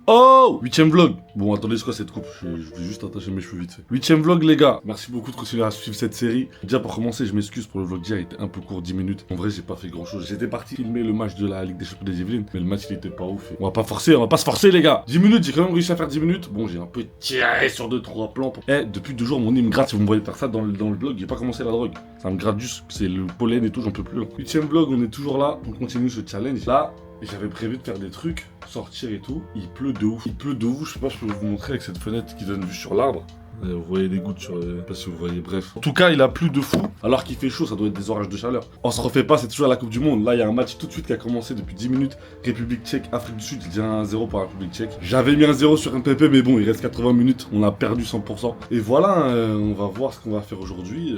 Oh, 8ème vlog. Bon, attendez, c'est quoi cette coupe? Je vais juste attacher mes cheveux vite fait. 8ème vlog, les gars. Merci beaucoup de continuer à suivre cette série. Déjà, pour commencer, je m'excuse pour le vlog d'hier, il était un peu court, 10 minutes. En vrai, j'ai pas fait grand chose. J'étais parti filmer le match de la Ligue des Champions des Yvelines, mais le match, il était pas ouf. On va pas forcer, on va pas se forcer, les gars. 10 minutes, j'ai quand même réussi à faire 10 minutes. Bon, j'ai un peu tiré sur 2-3 plans. Depuis 2 jours, mon nez me gratte. Si vous me voyez faire ça dans le vlog, j'ai pas commencé la drogue. Ça me gratte juste, c'est le pollen et tout, j'en peux plus. 8ème vlog, on est toujours là. On continue ce challenge. Là, j'avais prévu de faire des trucs, sortir et tout. Il pleut de ouf. Il pleut de ouf. Je sais pas, je peux vous montrer avec cette fenêtre qui donne vue sur l'arbre. Vous voyez les gouttes sur... je sais pas si vous voyez, bref. En tout cas, il a plu de fou. Alors qu'il fait chaud, ça doit être des orages de chaleur. On se refait pas, c'est toujours la Coupe du Monde. Là, il y a un match tout de suite qui a commencé depuis 10 minutes. République tchèque, Afrique du Sud. Il y a un 0 pour la République tchèque. J'avais mis un 0 sur un PP, mais bon, il reste 80 minutes. On a perdu 100%. Et voilà, on va voir ce qu'on va faire aujourd'hui.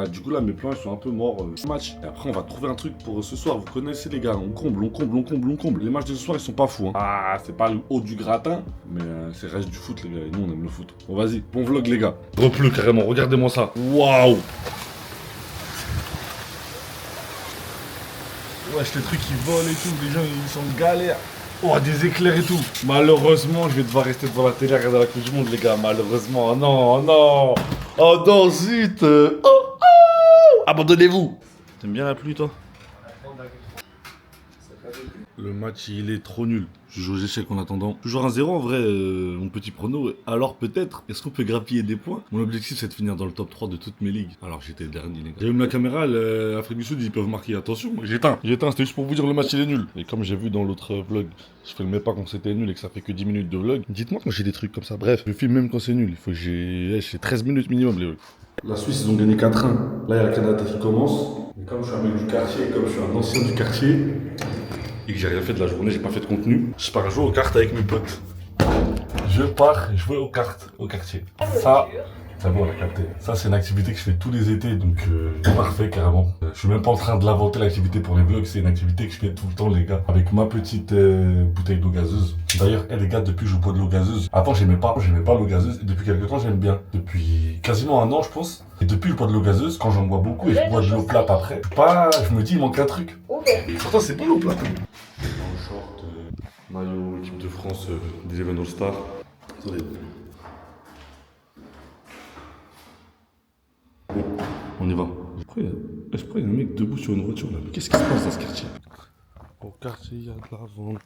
Du coup, là, mes plans, ils sont un peu morts. Match. Et après, on va trouver un truc pour ce soir. Vous connaissez, les gars. On comble. Les matchs de ce soir, ils sont pas fous. Hein. Ah, c'est pas le haut du gratin, mais c'est reste du foot, les gars. Et nous, on aime le foot. Bon, vas-y. Bon vlog, les gars. Repleut carrément, regardez-moi ça. Waouh. Wesh, les trucs qui volent et tout, les gens ils sont en galère. Oh, des éclairs et tout. Malheureusement, je vais devoir rester devant la télé à regarder la Coupe du Monde, les gars. Malheureusement, oh non, oh non. Oh non, zut. Abandonnez-vous. T'aimes bien la pluie, toi? Le match, il est trop nul. Je joue aux échecs en attendant. Toujours un 0 en vrai, mon petit prono. Alors peut-être, est-ce qu'on peut grappiller des points? Mon objectif, c'est de finir dans le top 3 de toutes mes ligues. Alors j'étais dernier, les gars. J'ai eu ma caméra, l'Afrique du Sud, ils peuvent marquer. Attention, j'éteins, c'était juste pour vous dire le match, il est nul. Et comme j'ai vu dans l'autre vlog, je filmais pas quand c'était nul et que ça fait que 10 minutes de vlog. Dites-moi quand j'ai des trucs comme ça. Bref, je filme même quand c'est nul. Il faut que j'ai 13 minutes minimum, les vlogs. La Suisse, ils ont gagné 4-1. Là, il y a le Canada qui commence. Et comme je suis un mec du quartier, comme je suis un ancien du quartier, et que j'ai rien fait de la journée, j'ai pas fait de contenu, je pars jouer aux cartes avec mes potes. Je pars jouer aux cartes au quartier. Ça bon, on a capté. Ça, c'est une activité que je fais tous les étés, donc parfait carrément. Je suis même pas en train de l'inventer l'activité pour les vlogs, c'est une activité que je fais tout le temps, les gars, avec ma petite bouteille d'eau gazeuse. D'ailleurs, les gars, depuis que je bois de l'eau gazeuse, avant j'aimais pas l'eau gazeuse, et depuis quelques temps j'aime bien. Depuis quasiment un an, je pense. Et depuis que je bois de l'eau gazeuse, quand j'en bois beaucoup et je bois de l'eau plate après, je me dis il manque un truc. Pourtant, c'est bon l'eau plate. En short, maillot, équipe de France des Eleven All-Star. Attendez. Bon, on y va. Pourquoi il y a un mec debout sur une voiture là? Mais qu'est-ce qui se passe dans ce quartier? Au quartier, il y a de la vente.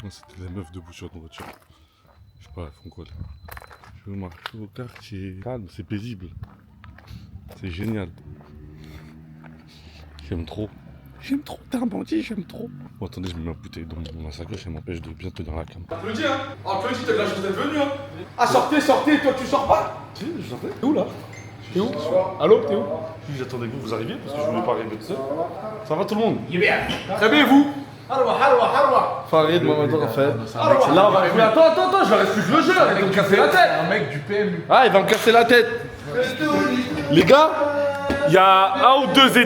C'était les meufs debout sur une voiture. Je sais pas, elles font quoi là? Je marche au quartier. Calme, c'est paisible. C'est génial. J'aime trop. T'es un bandit, j'aime trop. Bon, attendez, je mets ma bouteille dans ma sacoche, elle m'empêche de bien tenir la cam. Applaudis, hein. Applaudis, t'as de la chance d'être venu, hein. Ah, sortez, toi tu sors pas. Si, je sortais. T'es où là? T'es où? Allô, t'es où? J'attendais que vous arriviez parce que je voulais pas arriver tout seul. Ça va tout le monde? Très bien, vous? Farid, Mohamed Rafet. Là, on va jouer. Attends, je reste plus que le jeu, arrête de me casser la tête. Un mec du PMU. Ah, il va me casser la tête. Les gars, il y a un ou deux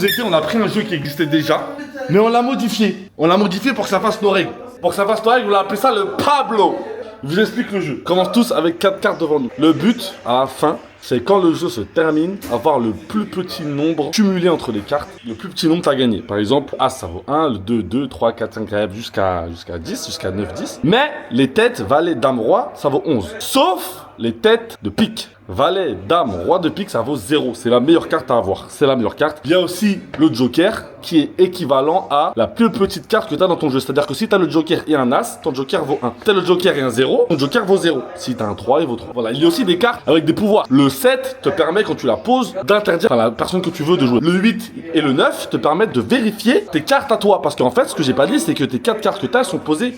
étés, on a pris un jeu qui existait déjà, mais on l'a modifié. On l'a modifié pour que ça fasse nos règles. Pour que ça fasse nos règles, on a appelé ça le Pablo. Je vous explique le jeu. On commence tous avec 4 cartes devant nous. Le but, à la fin, c'est quand le jeu se termine, avoir le plus petit nombre cumulé entre les cartes. Le plus petit nombre, t'as gagné. Par exemple, As, ça vaut 1, le 2, 2, 3, 4, 5, jusqu'à 10, jusqu'à 9, 10. Mais les têtes, valet, dame, roi, ça vaut 11. Sauf les têtes de pique. Valet, dame, roi de pique, ça vaut 0. C'est la meilleure carte à avoir. C'est la meilleure carte. Il y a aussi le joker qui est équivalent à la plus petite carte que tu as dans ton jeu. C'est-à-dire que si tu as le joker et un as, ton joker vaut 1. Si tu as le joker et un 0, ton joker vaut 0. Si tu as un 3, il vaut 3. Voilà. Il y a aussi des cartes avec des pouvoirs. Le 7 te permet, quand tu la poses, d'interdire à la personne que tu veux de jouer. Le 8 et le 9 te permettent de vérifier tes cartes à toi. Parce qu'en fait, ce que j'ai pas dit, c'est que tes 4 cartes que tu as sont posées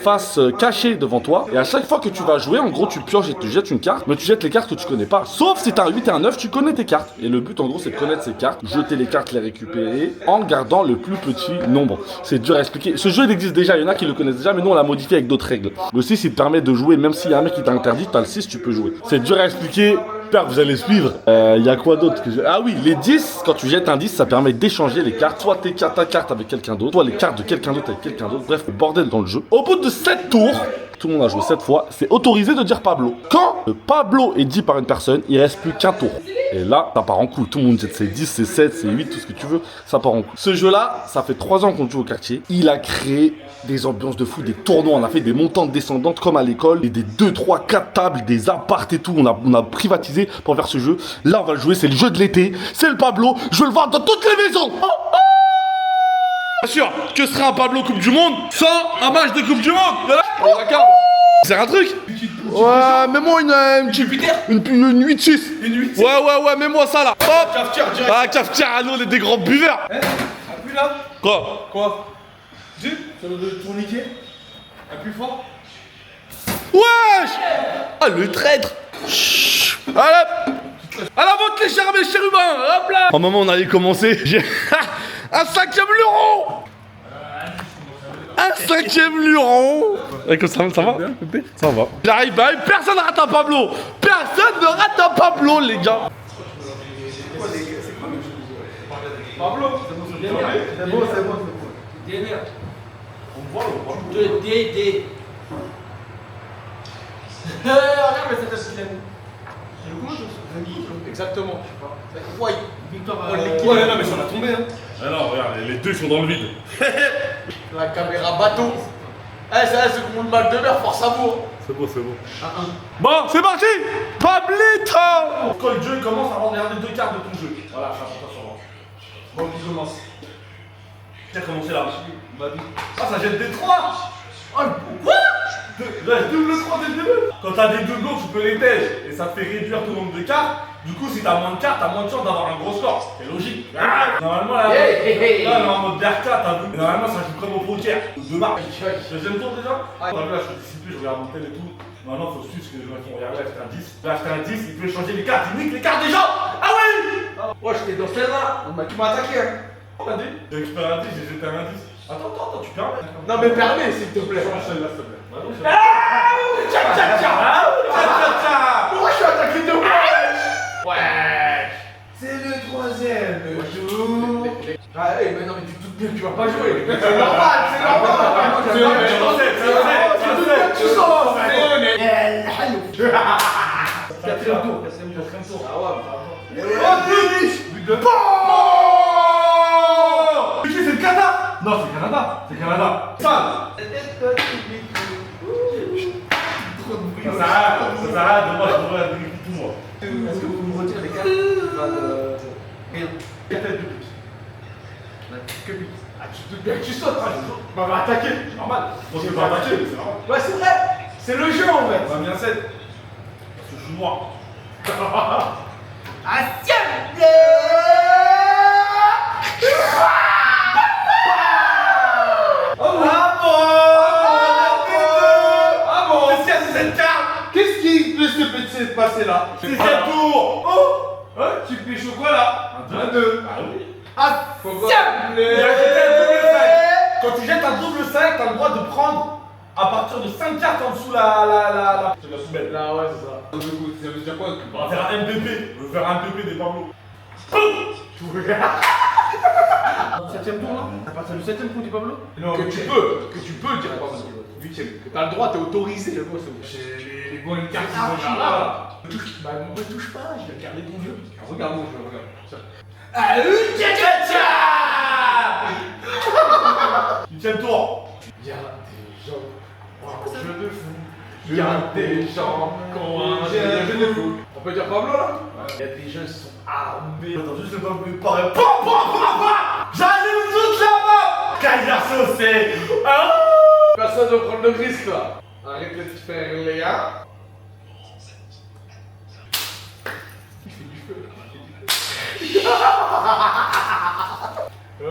face cachée devant toi. Et à chaque fois que tu vas jouer, en gros, tu pioches et tu jettes une carte. Mais tu jettes les cartes que tu connais pas. Sauf si t'as un 8 et un 9, tu connais tes cartes. Et le but en gros c'est de connaître ces cartes, jeter les cartes, les récupérer en gardant le plus petit nombre. C'est dur à expliquer. Ce jeu il existe déjà, il y en a qui le connaissent déjà, mais nous on l'a modifié avec d'autres règles. Le 6 il te permet de jouer, même s'il y a un mec qui t'a interdit, t'as le 6, tu peux jouer. C'est dur à expliquer. J'espère que vous allez suivre. Il y a quoi d'autre que Ah oui, les 10, quand tu jettes un 10, ça permet d'échanger les cartes. Soit ta carte avec quelqu'un d'autre, soit les cartes de quelqu'un d'autre avec quelqu'un d'autre. Bref, le bordel dans le jeu. Au bout de 7 tours, tout le monde a joué 7 fois, c'est autorisé de dire Pablo. Quand le Pablo est dit par une personne, il reste plus qu'un tour. Et là, ça part en couille. Tout le monde dit c'est 10, c'est 7, c'est 8, tout ce que tu veux, ça part en couille. Ce jeu-là, ça fait 3 ans qu'on joue au quartier. Il a créé des ambiances de fou, des tournois. On a fait des montantes descendantes comme à l'école, et des 2, 3, 4 tables, des apparts et tout. On a privatisé pour faire ce jeu. Là, on va le jouer, c'est le jeu de l'été. C'est le Pablo. Je le vends dans toutes les maisons. Bien sûr, que serait un Pablo Coupe du Monde sans un match de Coupe du Monde? C'est un truc? Ouais, mets-moi une 8-6. Une 8-6. Ouais, mets-moi ça là. Hop. Cafetière direct. Ah, cafetière, allô, on est des grands buveurs. Appuie là. Quoi? Dis, ça doit être tourniquet. Appuie fort. Wesh. Ah, le traître. Chut. Allez. À la vente les chers humains. Hop là. Au moment où on allait commencer, j'ai un 5e luron. Un 5e luron. Ça va? Ça va. J'arrive, personne ne rate un Pablo. Personne ne rate un Pablo, les gars. Pablo, c'est bon. DNR. On voit le Pablo. De DD. Regarde, mais c'est un style. Exactement. Ouais, victoire. Ouais, non, mais ça va tomber. Hein. Ah non, regarde, les deux sont dans le vide. La caméra bateau. Eh, ça, c'est comme le mal de mer, force à vous. C'est beau. Bon, c'est parti. Pablito. Quand le jeu commence, avant de regarder 2 cartes de ton jeu. Voilà, ça va pas sur moi. Bon, il commence. Qui a commencé là? Ah, ça jette des 3. Oh, quoi? Là, je double 3 dès le début. Quand t'as des 2 blocs, tu peux les tèges. Et ça te fait réduire ton nombre de cartes. Du coup, si t'as moins de cartes, t'as moins de chance d'avoir un gros score. C'est logique. Normalement, là, là, on est en mode Berka, t'as vu. Normalement, ça joue comme au poker. 2 marques. Deuxième tour déjà. T'as vu, là, je suis discipliné, je regarde mon tel et tout. Maintenant, faut suivre ce que les gens font. Regarde, là, acheter un 10. Là, acheter un 10, il peut changer les cartes. Il nique les cartes des gens. Ah oui. Ouais, j'étais dans celle-là. Tu m'as attaqué. T'as dit? J'ai récupéré un 10, j'ai jeté un 10. Attends, tu permets. Non, mais permets, s'il te plaît. Change celle-là, s'il te plaît. Pourquoi je suis attaqué de moi? Ouais. C'est le 3e tour. Ah, mais non, mais tu te doutes bien que tu vas pas jouer. C'est normal. Tu sors. 4e tour. Ah ouais. C'est le Canada. Non, c'est le Canada. Ça. Ça s'arrête, moi je devrais la vérifier tout moi. Est-ce que vous me retirez les cartes? Rien. Quelle tête de pute? Que pute. Ah, tu te doutes bien que tu sautes. Tu m'avais attaqué, c'est normal. Moi je vais pas attaquer, c'est normal. Ouais, c'est vrai. C'est le jeu en fait. On va bien 7. Parce que je suis noir. Qu'est-ce qui peut se passer là? C'est 7 tours. Oh! Ouais, tu pêches quoi là? Un 2. Ah oui. Ah, Il a jeté un double 5. Quand tu jettes un double 5, t'as le droit de prendre à partir de 5 cartes en dessous la poubelle. Là, ouais, c'est ça. Ça veut dire quoi? On va faire un MPP. Je veux faire un MPP des Pablo. 7ème tour là? À partir du 7ème tour du Pablo? Non, que tu peux dire Pablo. 8ème. Que t'as le droit, t'es autorisé. Le les bonnes cartes qui vont là. Bah, me touche pas, je vais regarder ton jeu. Regarde mon jeu, regarde. Ah, Huitième tour. Y'a des gens qui ont un jeu de fou. Y'a des gens qui ont un jeu de fou. On peut dire Pablo là? Y'a des gens qui sont armés. Attends, juste le Pablo me paraît. J'allume toute la map. Kaiser saucé. Personne ne prend le risque là. Arrête de te faire les gars. Il fait du feu.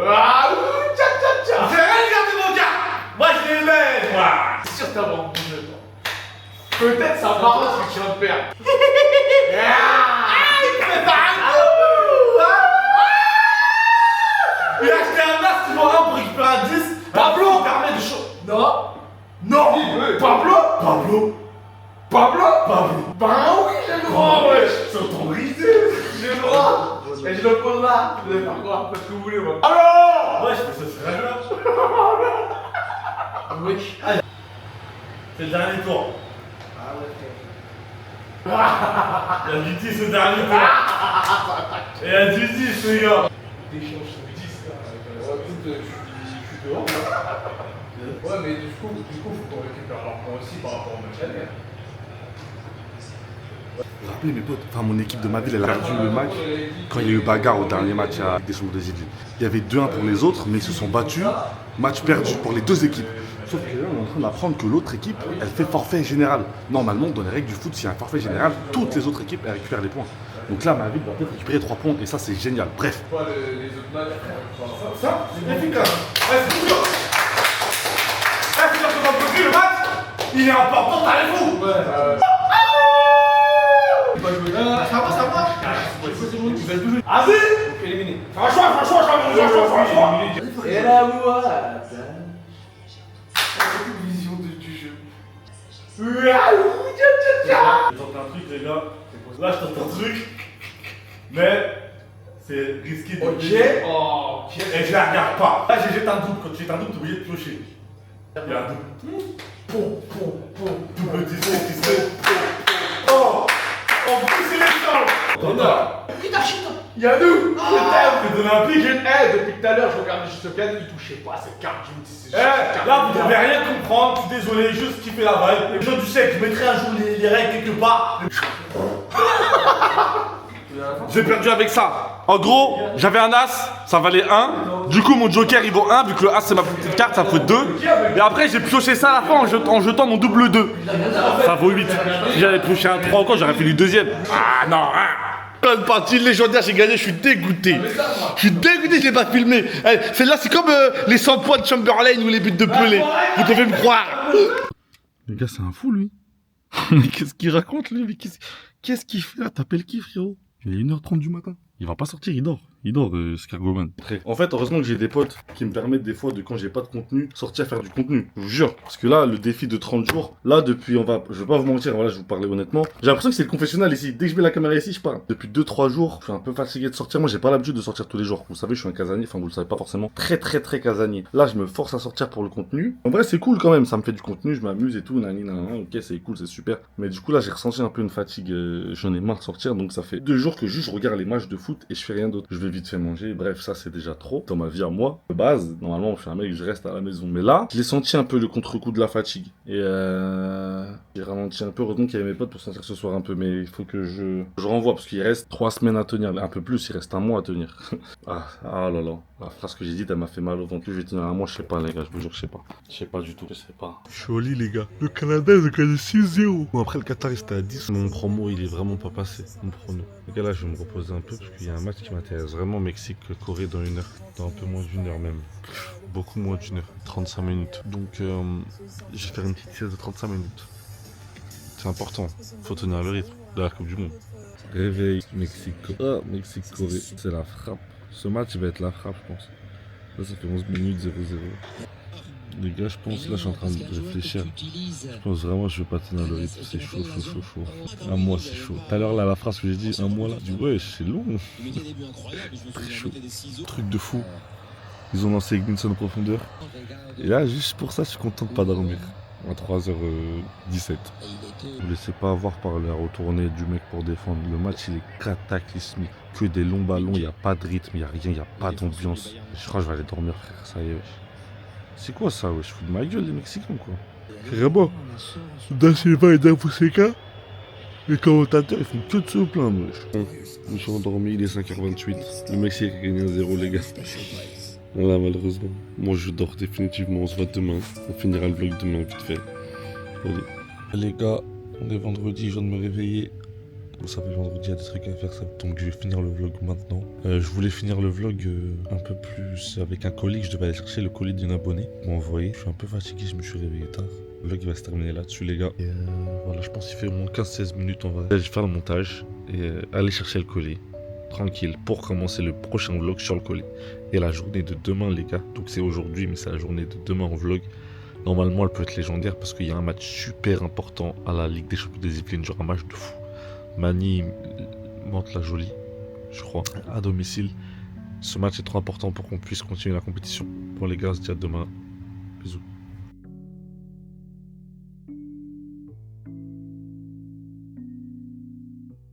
Ah, tcha. J'ai rien regardé mon gars. Moi je les mets, moi. C'est sûr que t'as vraiment bon jeu, toi. Peut-être ça marche ce que tu viens de faire. Il fait pas un coup. Il a acheté un as, tu vois, pour récupérer un 10. Pablo permet de chaud. Non. Pablo. Bah oui, j'ai le droit, wesh. C'est autorisé. J'ai le droit. Et je le pose là. Vous allez faire quoi? Faites ce que vous voulez, moi. Alors. Ouais, je fais ça, c'est là. Oui. C'est le dernier tour. Ah ouais, frère. Il y a du 10 au dernier tour. Et il y a du 10, les gars. D'échange sur 10 là. Ouais, écoute, je suis dehors. Ouais, mais du coup, faut qu'on récupère leur point aussi par rapport au match aller. Rappelez mes potes, enfin mon équipe de ma ville, elle a perdu le match quand il y a eu bagarre au dernier match à Ligue des Champions des Yvelines. Il y avait 2-1 pour les autres, mais ils se sont battus. Match perdu pour les deux équipes. Sauf que là, on est en train d'apprendre que l'autre équipe, elle fait forfait général. Normalement, dans les règles du foot, s'il y a un forfait général, toutes les autres équipes, elles récupèrent les points. Donc là, ma ville va peut-être récupérer 3 points, et ça, c'est génial. Bref. Quoi, les autres matchs, Ça, c'est efficace. Ouais, c'est sûr. C'est sûr que dans le côté, le match, il est important, t'as les fous. Ça va. Vas-y. Éliminé. Franchement. Et la boîte. Vision du jeu. Je tente un truc, les gars. Là, je tente un truc. Mais c'est risqué de Ok. Oh, et je la regarde pas. Là, j'ai jeté un double. Quand tu jettes un double, t'es obligé de piocher. Il y a un double. Double 17. Oh, en plus, c'est les sols. il y a nous. C'est de l'Olympique. Depuis tout à l'heure, je regardais juste le cadre, il touchait pas cette carte. Je me dis, c'est Là, vous devez rien comprendre. Je suis désolé, juste kiffer la vibe. Je sais que je mettrai un jour les règles quelque part. J'ai perdu avec ça. En gros, j'avais un as, ça valait 1. Du coup, mon joker il vaut 1, vu que le as c'est ma petite carte, ça fait 2. Et après, j'ai pioché ça à la fin en jetant mon double 2. Ça vaut 8. Si j'avais pioché un 3 encore, j'aurais fait le deuxième. Ah non, hein. Une partie légendaire, j'ai gagné, je suis dégoûté. Je l'ai pas filmé. Celle-là, c'est comme les 100 points de Chamberlain ou les buts de Pelé. Vous devez me croire. Le gars, c'est un fou, lui. Mais qu'est-ce qu'il raconte, lui? Qu'est-ce qu'il fait là? T'appelles qui, frérot? Il est 1h30 du matin. Il va pas sortir, il dort. Il dort, Scargoman. En fait, heureusement que j'ai des potes qui me permettent des fois de, quand j'ai pas de contenu, sortir faire du contenu. Je vous jure. Parce que là, le défi de 30 jours, là, depuis, je vais pas vous mentir, voilà, je vais vous parler honnêtement. J'ai l'impression que c'est le confessionnal ici. Dès que je mets la caméra ici, je parle. Depuis 2-3 jours, je suis un peu fatigué de sortir. Moi, j'ai pas l'habitude de sortir tous les jours. Vous savez, je suis un casanier. Enfin, vous le savez pas forcément. Très casanier. Là, je me force à sortir pour le contenu. En vrai, c'est cool quand même. Ça me fait du contenu, je m'amuse et tout. Ok, c'est cool, c'est super. Mais du coup, là, j'ai ressenti un peu une fatigue. J'en ai marre de sortir. Donc, ça fait 2 jours que juste je regarde les matchs de foot et je fais rien d'autre. Je vais vite fait manger. Bref, ça, c'est déjà trop dans ma vie à moi. De base, normalement, je suis un mec, je reste à la maison. Mais là, je l'ai senti un peu le contre-coup de la fatigue. Et j'ai ralenti un peu. Heureusement qu'il y avait mes potes pour sentir ce soir un peu. Mais il faut que je renvoie parce qu'il reste 3 semaines à tenir. Un peu plus, il reste 1 mois à tenir. ah là là. La phrase que j'ai dite, elle m'a fait mal au ventre. Je vais tenir 1 mois, je sais pas, les gars. Je vous jure, je sais pas. Je sais pas du tout. Je sais pas. Je suis au lit, les gars. Le Canada, ils ont gagné 6-0. Bon, après, le Qatar, c'était à 10. Mon promo, il est vraiment pas passé. Mon prono. Les gars, là, je vais me reposer un peu parce qu'il y a un match qui m'intéresse vraiment. Mexique-Corée dans 1 heure. Dans un peu moins d'1 heure même. Beaucoup moins d'1 heure. 35 minutes. Donc, je vais faire une petite sieste de 35 minutes. C'est important. Faut tenir le rythme de la Coupe du Monde. Réveil, Mexique. Ah, Mexique-Corée. C'est la frappe. Ce match, il va être la frappe, je pense. Là, ça fait 11 minutes 0-0. Les gars, je pense, là, je suis en train de réfléchir. Je pense vraiment que je vais pas tenir le rythme. C'est chaud. 1 mois, c'est chaud. Tout à l'heure, là, la phrase que j'ai dit, 1 mois là, je dis, ouais, c'est long. Très chaud. Truc de fou. Ils ont lancé Ignition en profondeur. Et là, juste pour ça, je suis content de pas dormir. À 3h17. Ne vous laissez pas avoir par la retournée du mec pour défendre. Le match, il est cataclysmique. Que des longs ballons, il n'y a pas de rythme, il n'y a rien, il n'y a pas d'ambiance. Je crois que je vais aller dormir, frère. Ça y est, wesh. C'est quoi ça, wesh? Je fous de ma gueule, les Mexicains, quoi. Carrément. Da Silva et Da Fonseca, les commentateurs, ils font que de se plaindre, wesh. Je me suis endormi, il est 5h28. Le Mexique a gagné 1-0, les gars. Voilà, malheureusement. Moi, je dors définitivement. On se voit demain. On finira le vlog demain, vite fait. Allez. Les gars, on est vendredi, je viens de me réveiller. Vous savez, vendredi, il y a des trucs à faire, ça. Donc je vais finir le vlog maintenant. Je voulais finir le vlog un peu plus avec un colis. Je devais aller chercher le colis d'un abonné. Bon, vous voyez, je suis un peu fatigué, je me suis réveillé tard. Le vlog il va se terminer là-dessus, les gars. Et voilà, je pense qu'il fait au moins 15-16 minutes. On va aller faire le montage et aller chercher le colis. Tranquille, pour commencer le prochain vlog sur le colis. Et la journée de demain, les gars. Donc c'est aujourd'hui, mais c'est la journée de demain en vlog. Normalement, elle peut être légendaire parce qu'il y a un match super important à la Ligue des Champions des Yvelines. Genre un match de fou. Mani Mantes-la-Jolie, je crois, à domicile. Ce match est trop important pour qu'on puisse continuer la compétition. Bon les gars, on se dit à demain. Bisous.